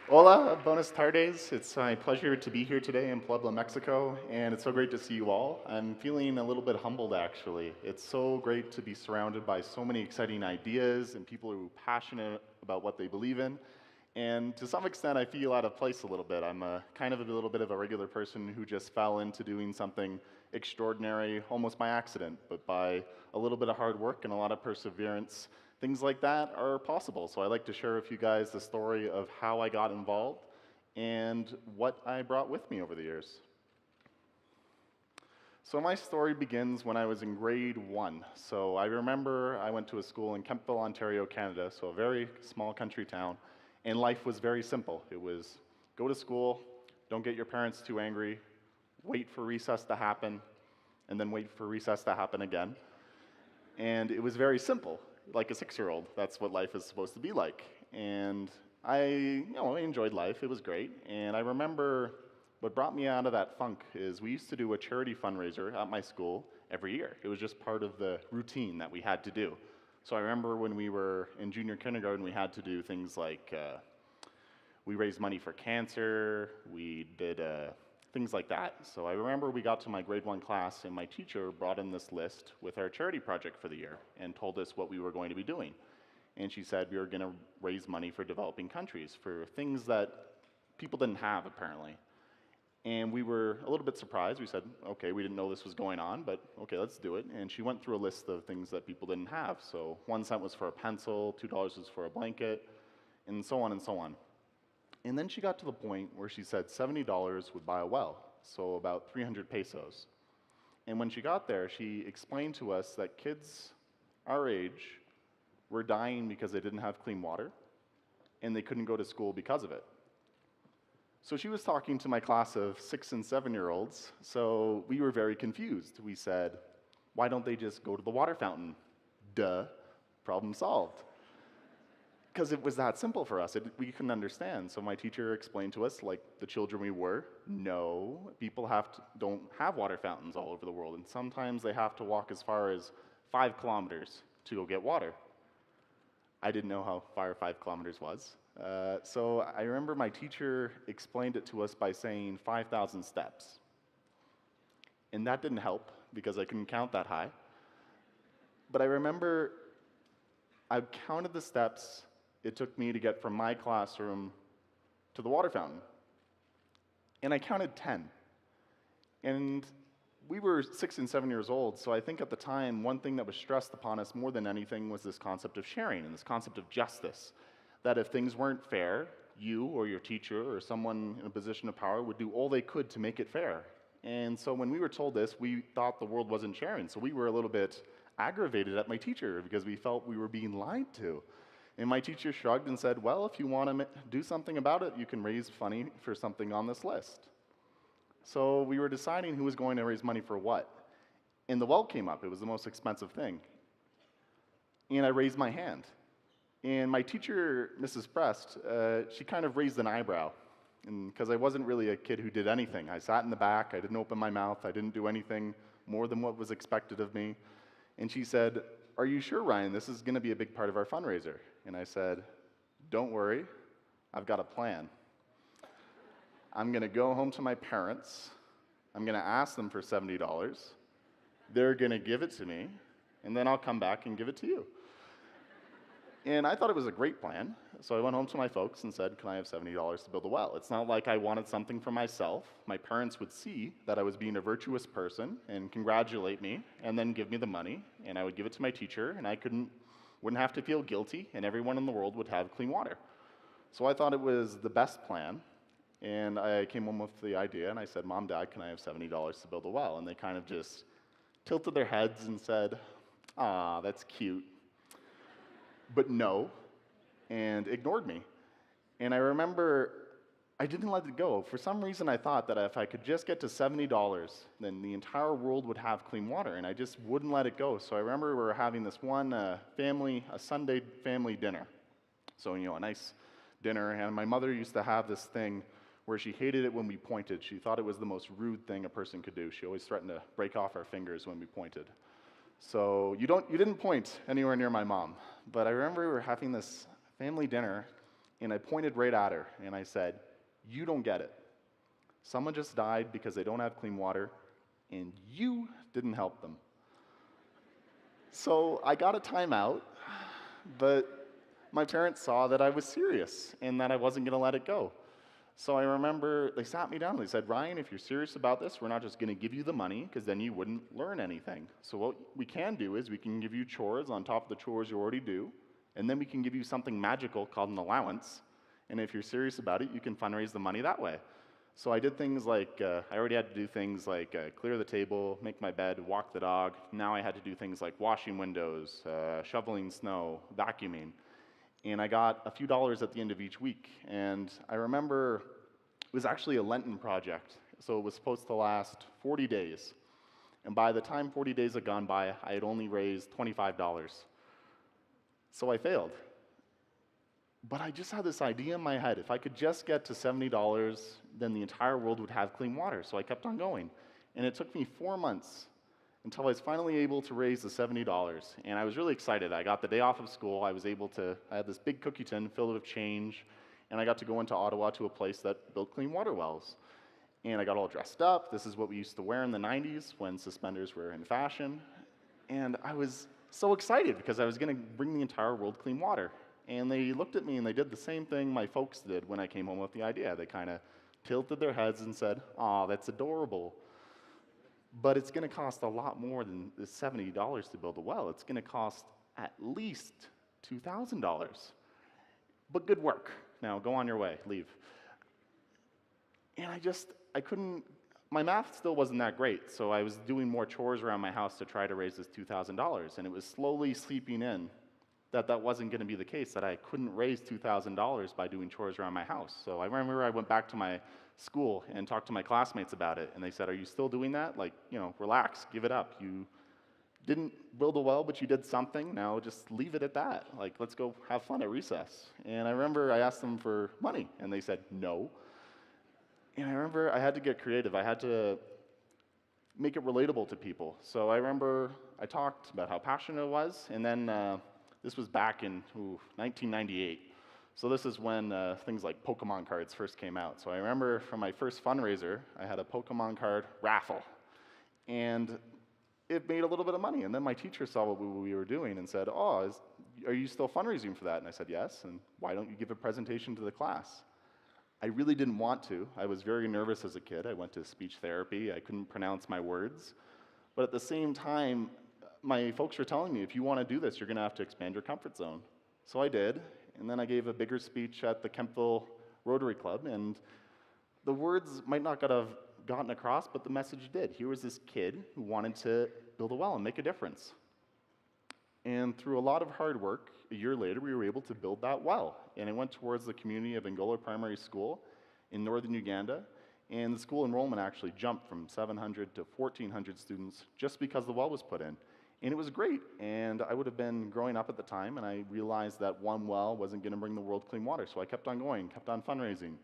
Hola, buenas tardes. It's my pleasure to be here today in Puebla, Mexico, and it's so great to see you all. I'm feeling a little bit humbled, actually. It's so great to be surrounded by so many exciting ideas and people who are passionate about what they believe in. And to some extent, I feel out of place a little bit. I'm kind of a little bit of a regular person who just fell into doing something extraordinary almost by accident, but by a little bit of hard work and a lot of perseverance, things like that are possible. So I'd like to share with you guys the story of how I got involved and what I brought with me over the years. So my story begins when I was in grade 1. So I remember I went to a school in Kemptville, Ontario, Canada, so a very small country town, and life was very simple. It was go to school, don't get your parents too angry, wait for recess to happen, and then wait for recess to happen again. And it was very simple, like a 6-year-old. That's what life is supposed to be like. And I enjoyed life. It was great. And I remember what brought me out of that funk is we used to do a charity fundraiser at my school every year. It was just part of the routine that we had to do. So I remember when we were in junior kindergarten, we had to do things like we raised money for cancer, we did things like that. So I remember we got to my grade 1 class and my teacher brought in this list with our charity project for the year and told us what we were going to be doing. And she said we were going to raise money for developing countries for things that people didn't have apparently. And we were a little bit surprised. We said, okay, we didn't know this was going on, but okay, let's do it. And she went through a list of things that people didn't have. So 1 cent was for a pencil, $2 was for a blanket, and so on and so on. And then she got to the point where she said $70 would buy a well, so about 300 pesos. And when she got there, she explained to us that kids our age were dying because they didn't have clean water, and they couldn't go to school because of it. So she was talking to my class of 6 and 7-year-olds, so we were very confused. We said, why don't they just go to the water fountain? Duh, problem solved. Because it was that simple for us. We couldn't understand. So my teacher explained to us, like the children we were, no, people don't have water fountains all over the world, and sometimes they have to walk as far as 5 kilometers to go get water. I didn't know how far 5 kilometers was. So I remember my teacher explained it to us by saying 5,000 steps. And that didn't help because I couldn't count that high. But I remember I counted the steps it took me to get from my classroom to the water fountain. And I counted 10. And we were 6 and 7 years old, so I think at the time, one thing that was stressed upon us more than anything was this concept of sharing and this concept of justice. That if things weren't fair, you or your teacher or someone in a position of power would do all they could to make it fair. And so when we were told this, we thought the world wasn't sharing. So we were a little bit aggravated at my teacher because we felt we were being lied to. And my teacher shrugged and said, well, if you want to do something about it, you can raise money for something on this list. So we were deciding who was going to raise money for what. And the well came up. It was the most expensive thing. And I raised my hand. And my teacher, Mrs. Prest, she kind of raised an eyebrow. Because I wasn't really a kid who did anything. I sat in the back. I didn't open my mouth. I didn't do anything more than what was expected of me. And she said, are you sure, Ryan, this is going to be a big part of our fundraiser? And I said, don't worry, I've got a plan. I'm going to go home to my parents. I'm going to ask them for $70. They're going to give it to me, and then I'll come back and give it to you. And I thought it was a great plan, so I went home to my folks and said, can I have $70 to build a well? It's not like I wanted something for myself. My parents would see that I was being a virtuous person and congratulate me and then give me the money, and I would give it to my teacher, and I wouldn't have to feel guilty, and everyone in the world would have clean water. So I thought it was the best plan, and I came home with the idea, and I said, Mom, Dad, can I have $70 to build a well? And they kind of just tilted their heads and said, ah, that's cute. But no, and ignored me. And I remember I didn't let it go. For some reason, I thought that if I could just get to $70, then the entire world would have clean water, and I just wouldn't let it go. So I remember we were having this one a Sunday family dinner. So, a nice dinner, and my mother used to have this thing where she hated it when we pointed. She thought it was the most rude thing a person could do. She always threatened to break off our fingers when we pointed. So you didn't point anywhere near my mom. But I remember we were having this family dinner, And I pointed right at her, and I said, "You don't get it. Someone just died because they don't have clean water, and you didn't help them." So I got a timeout, but my parents saw that I was serious and that I wasn't going to let it go. So I remember they sat me down and they said, "Ryan, if you're serious about this, we're not just going to give you the money because then you wouldn't learn anything. So what we can do is we can give you chores on top of the chores you already do, and then we can give you something magical called an allowance. And if you're serious about it, you can fundraise the money that way." So I did things like, I already had to do things like clear the table, make my bed, walk the dog. Now I had to do things like washing windows, shoveling snow, vacuuming. And I got a few dollars at the end of each week. And I remember it was actually a Lenten project. So it was supposed to last 40 days. And by the time 40 days had gone by, I had only raised $25. So I failed. But I just had this idea in my head. If I could just get to $70, then the entire world would have clean water. So I kept on going. And it took me 4 months until I was finally able to raise the $70. And I was really excited. I got the day off of school. I had this big cookie tin filled with change. And I got to go into Ottawa to a place that built clean water wells. And I got all dressed up. This is what we used to wear in the 90s when suspenders were in fashion. And I was so excited because I was going to bring the entire world clean water. And they looked at me and they did the same thing my folks did when I came home with the idea. They kind of tilted their heads and said, "Aw, that's adorable. But it's going to cost a lot more than the $70 to build a well. It's going to cost at least $2,000. But good work. Now go on your way, leave." And I couldn't, my math still wasn't that great. So I was doing more chores around my house to try to raise this $2,000. And it was slowly seeping in that wasn't going to be the case, that I couldn't raise $2,000 by doing chores around my house. So I remember I went back to my school and talked to my classmates about it, and they said, "Are you still doing that? Like, relax, give it up. You didn't build a well, but you did something. Now just leave it at that. Like, let's go have fun at recess." And I remember I asked them for money, and they said no. And I remember I had to get creative. I had to make it relatable to people. So I remember I talked about how passionate I was, and then this was back in 1998. So this is when things like Pokemon cards first came out. So I remember from my first fundraiser, I had a Pokemon card raffle. And it made a little bit of money. And then my teacher saw what we were doing and said, "Oh, are you still fundraising for that?" And I said, "Yes." "And why don't you give a presentation to the class?" I really didn't want to. I was very nervous as a kid. I went to speech therapy. I couldn't pronounce my words. But at the same time, my folks were telling me, if you want to do this, you're going to have to expand your comfort zone. So I did, and then I gave a bigger speech at the Kemptville Rotary Club, and the words might not have gotten across, but the message did. Here was this kid who wanted to build a well and make a difference. And through a lot of hard work, a year later, we were able to build that well. And it went towards the community of Angola Primary School in northern Uganda. And the school enrollment actually jumped from 700 to 1,400 students just because the well was put in. And it was great. And I would have been growing up at the time, and I realized that one well wasn't going to bring the world clean water. So I kept on going, kept on fundraising.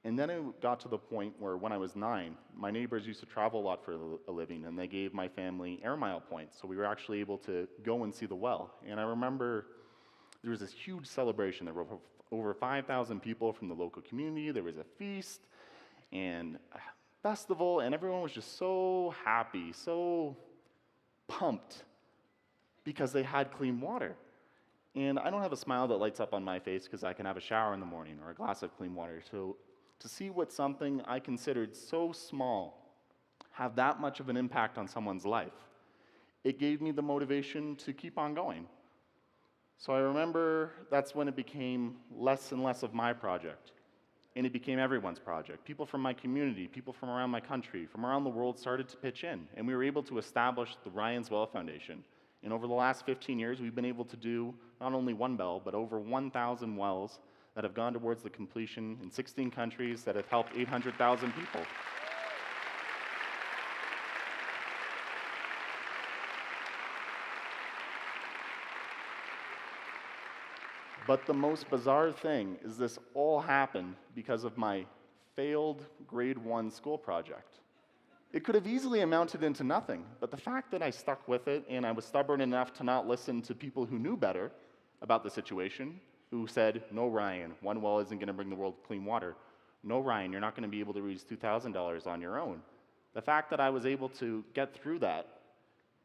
And then it got to the point where when I was 9, my neighbors used to travel a lot for a living, and they gave my family air mile points. So we were actually able to go and see the well. And I remember there was this huge celebration. There were over 5,000 people from the local community. There was a feast and a festival, and everyone was just so happy, so pumped because they had clean water. And I don't have a smile that lights up on my face because I can have a shower in the morning or a glass of clean water. So to see what something I considered so small have that much of an impact on someone's life, it gave me the motivation to keep on going. So I remember that's when it became less and less of my project, and it became everyone's project. People from my community, people from around my country, from around the world started to pitch in, and we were able to establish the Ryan's Well Foundation. And over the last 15 years, we've been able to do not only one well, but over 1,000 wells that have gone towards the completion in 16 countries that have helped 800,000 people. But the most bizarre thing is this all happened because of my failed grade 1 school project. It could have easily amounted into nothing, but the fact that I stuck with it and I was stubborn enough to not listen to people who knew better about the situation who said, no, Ryan, one well isn't going to bring the world clean water. No, Ryan, you're not going to be able to raise $2,000 on your own. The fact that I was able to get through that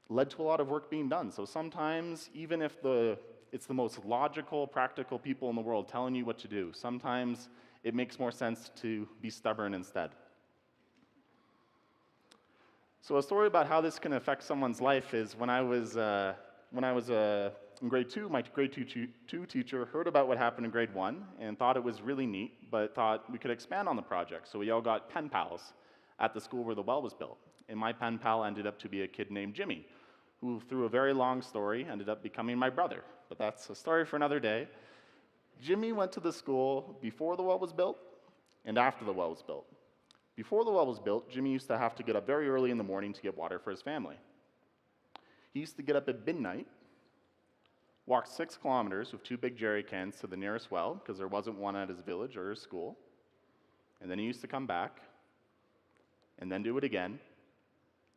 led to a lot of work being done. So sometimes, even if it's the most logical, practical people in the world telling you what to do, sometimes it makes more sense to be stubborn instead. So a story about how this can affect someone's life is when I was in grade 2, my grade 2 teacher heard about what happened in grade 1 and thought it was really neat, but thought we could expand on the project. So we all got pen pals at the school where the well was built. And my pen pal ended up to be a kid named Jimmy, who, through a very long story, ended up becoming my brother. But that's a story for another day. Jimmy went to the school before the well was built and after the well was built. Before the well was built, Jimmy used to have to get up very early in the morning to get water for his family. He used to get up at midnight, walk 6 kilometers with 2 big jerry cans to the nearest well, because there wasn't one at his village or his school. And then he used to come back, and then do it again,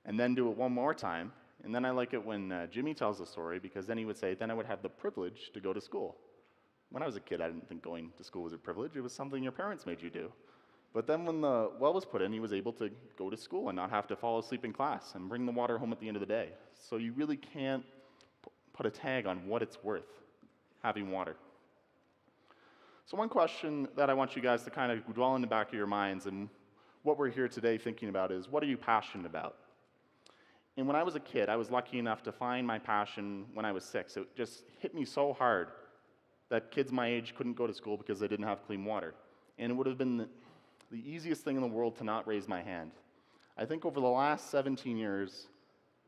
and then do it one more time. And then I like it when Jimmy tells the story, because then he would say, then I would have the privilege to go to school. When I was a kid, I didn't think going to school was a privilege. It was something your parents made you do. But then when the well was put in, he was able to go to school and not have to fall asleep in class and bring the water home at the end of the day. So you really can't put a tag on what it's worth having water. So one question that I want you guys to kind of dwell in the back of your minds, and what we're here today thinking about, is what are you passionate about? And when I was a kid, I was lucky enough to find my passion when I was 6. It just hit me so hard that kids my age couldn't go to school because they didn't have clean water. And it would have been the easiest thing in the world to not raise my hand. I think over the last 17 years,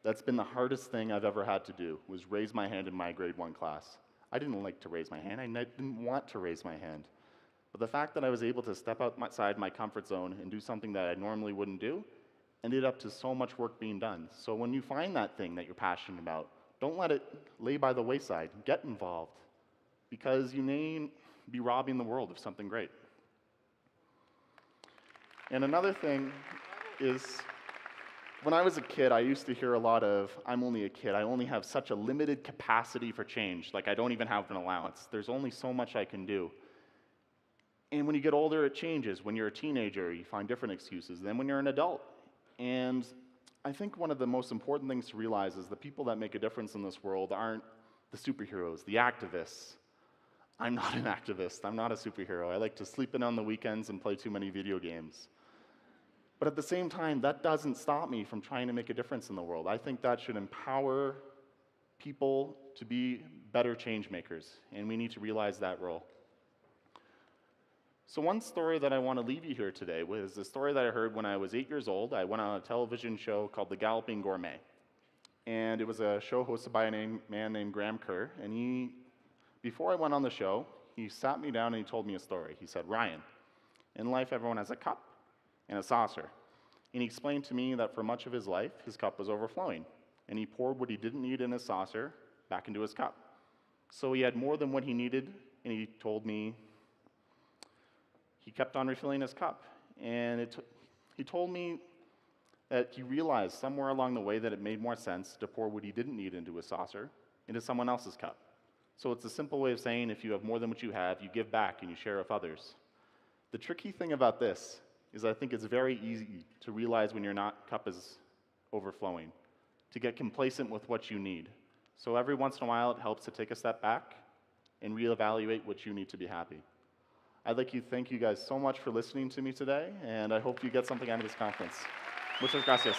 that's been the hardest thing I've ever had to do, was raise my hand in my grade 1 class. I didn't like to raise my hand. I didn't want to raise my hand. But the fact that I was able to step outside my comfort zone and do something that I normally wouldn't do ended up to so much work being done. So when you find that thing that you're passionate about, don't let it lay by the wayside. Get involved, because you may be robbing the world of something great. And another thing is, when I was a kid, I used to hear a lot of, I'm only a kid, I only have such a limited capacity for change, like I don't even have an allowance. There's only so much I can do. And when you get older, it changes. When you're a teenager, you find different excuses. Then when you're an adult. And I think one of the most important things to realize is the people that make a difference in this world aren't the superheroes, the activists. I'm not an activist. I'm not a superhero. I like to sleep in on the weekends and play too many video games. But at the same time, that doesn't stop me from trying to make a difference in the world. I think that should empower people to be better change makers, and we need to realize that role. So one story that I want to leave you here today was a story that I heard when I was 8 years old. I went on a television show called The Galloping Gourmet. And it was a show hosted by a man named Graham Kerr. And before I went on the show, he sat me down and he told me a story. He said, Ryan, in life everyone has a cup and a saucer. And he explained to me that for much of his life, his cup was overflowing. And he poured what he didn't need in his saucer back into his cup. So he had more than what he needed, and he told me he kept on refilling his cup. And he told me that he realized somewhere along the way that it made more sense to pour what he didn't need into his saucer into someone else's cup. So it's a simple way of saying if you have more than what you have, you give back and you share with others. The tricky thing about this is I think it's very easy to realize when your cup is overflowing, to get complacent with what you need. So every once in a while, it helps to take a step back and reevaluate what you need to be happy. I'd like to thank you guys so much for listening to me today, and I hope you get something out of this conference. Muchas gracias.